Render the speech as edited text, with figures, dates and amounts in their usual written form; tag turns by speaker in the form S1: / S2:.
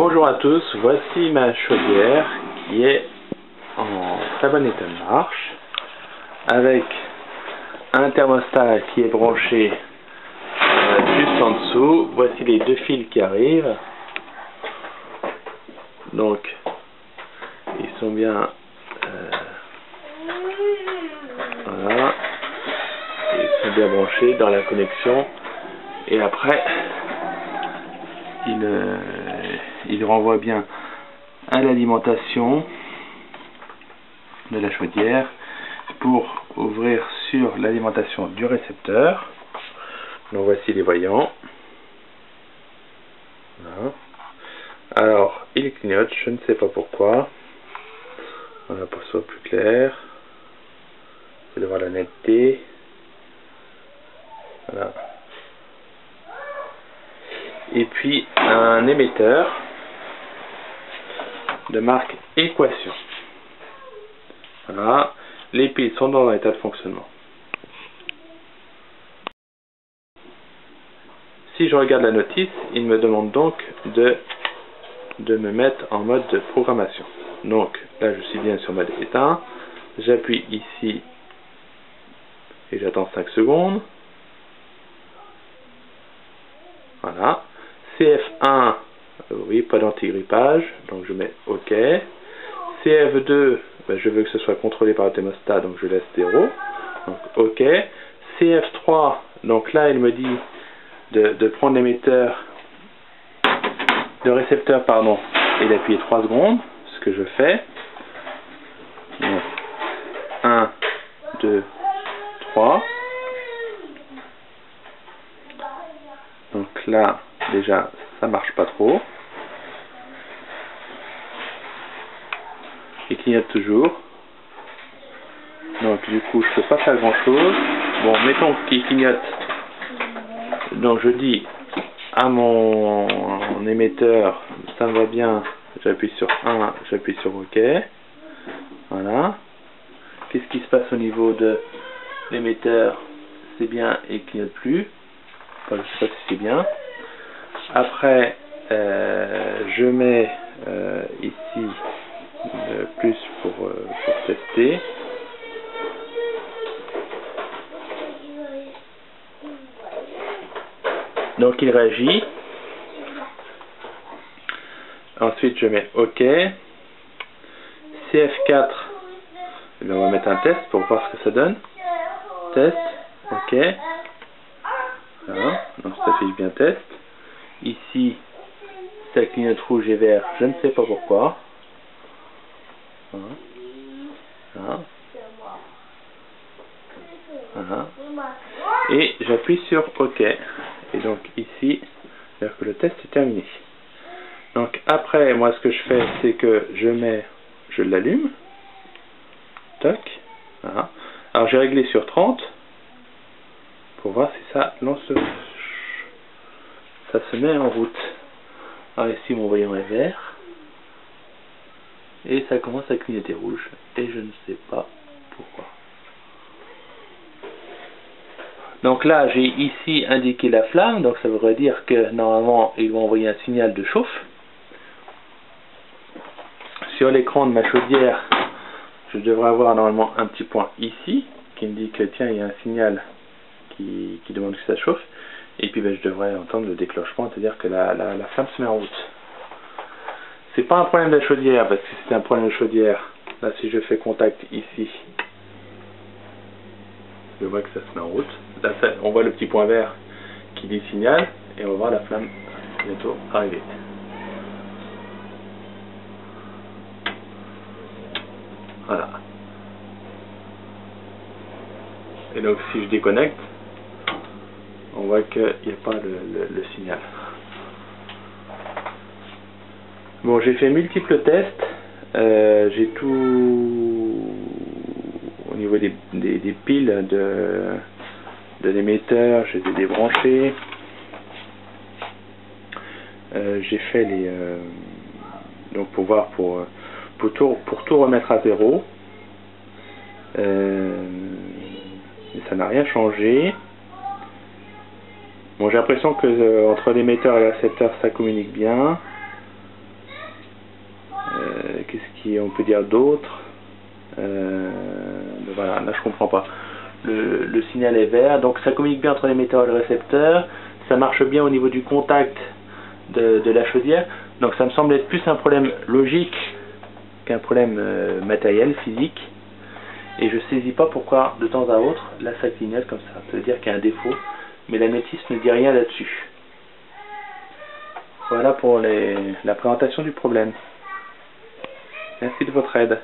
S1: Bonjour à tous, voici ma chaudière qui est en très bon état de marche avec un thermostat qui est branché juste en dessous. Voici les deux fils qui arrivent, donc ils sont bien voilà, ils sont bien branchés dans la connexion et après il renvoie bien à l'alimentation de la chaudière pour ouvrir sur l'alimentation du récepteur. Donc voici les voyants. Voilà. Alors il clignote, je ne sais pas pourquoi. Voilà, pour que ce soit plus clair. C'est de voir la netteté. Voilà. Et puis un émetteur de marque Équation. Voilà, les piles sont dans l'état de fonctionnement. Si je regarde la notice, il me demande donc de me mettre en mode de programmation. Donc là je suis bien sur mode éteint, j'appuie ici et j'attends 5 secondes. Voilà. CF1, oui, pas d'anti-grippage, donc je mets OK. CF2, ben, je veux que ce soit contrôlé par le thermostat, donc je laisse 0. Donc OK. CF3, donc là il me dit de prendre l'émetteur, le récepteur, pardon, et d'appuyer 3 secondes, ce que je fais. Donc 1, 2, 3. Donc là, déjà, ça marche pas trop. Il clignote toujours. Donc du coup, je peux pas faire grand chose. Bon, mettons qu'il clignote. Donc je dis à mon émetteur, ça me va bien. J'appuie sur 1, j'appuie sur OK. Voilà. Qu'est-ce qui se passe au niveau de l'émetteur? C'est bien et il clignote plus. Enfin, je sais pas si c'est bien. Après, je mets ici plus pour tester. Donc il réagit. Ensuite je mets OK. CF4, eh bien, on va mettre un test pour voir ce que ça donne. Test, OK. Voilà, donc ça fait bien test. Ici, ça clignote rouge et vert, je ne sais pas pourquoi. Voilà. Voilà. Voilà. Et j'appuie sur OK. Et donc ici, c'est-à-dire que le test est terminé. Donc après, moi ce que je fais, c'est que je l'allume. Toc. Voilà. Alors j'ai réglé sur 30 pour voir si ça lance ça se met en route. Alors ici mon voyant est vert et ça commence à clignoter rouge et je ne sais pas pourquoi. Donc là j'ai ici indiqué la flamme, donc ça voudrait dire que normalement il va envoyer un signal de chauffe. Sur l'écran de ma chaudière, je devrais avoir normalement un petit point ici qui me dit que tiens, il y a un signal qui demande que ça chauffe. Et puis ben, je devrais entendre le déclenchement, c'est-à-dire que la flamme se met en route. C'est pas un problème de la chaudière, parce que si c'est un problème de chaudière, là si je fais contact ici, je vois que ça se met en route. Là on voit le petit point vert qui dit signal, et on va voir la flamme bientôt arriver. Voilà. Et donc si je déconnecte, on voit qu'il n'y a pas le signal. Bon, j'ai fait multiples tests. J'ai tout au niveau des piles de l'émetteur, j'ai débranché. J'ai fait les donc pour voir pour tout remettre à zéro. Mais ça n'a rien changé. Bon, j'ai l'impression que entre l'émetteur et le récepteur ça communique bien. qui on peut dire d'autres. Voilà, là je comprends pas. Le signal est vert, donc ça communique bien entre l'émetteur et le récepteur. Ça marche bien au niveau du contact de la chaudière. Donc ça me semble être plus un problème logique qu'un problème matériel, physique. Et je saisis pas pourquoi de temps à autre, là ça clignote comme ça. Ça veut dire qu'il y a un défaut, mais la notice ne dit rien là-dessus. Voilà pour la présentation du problème. Merci de votre aide.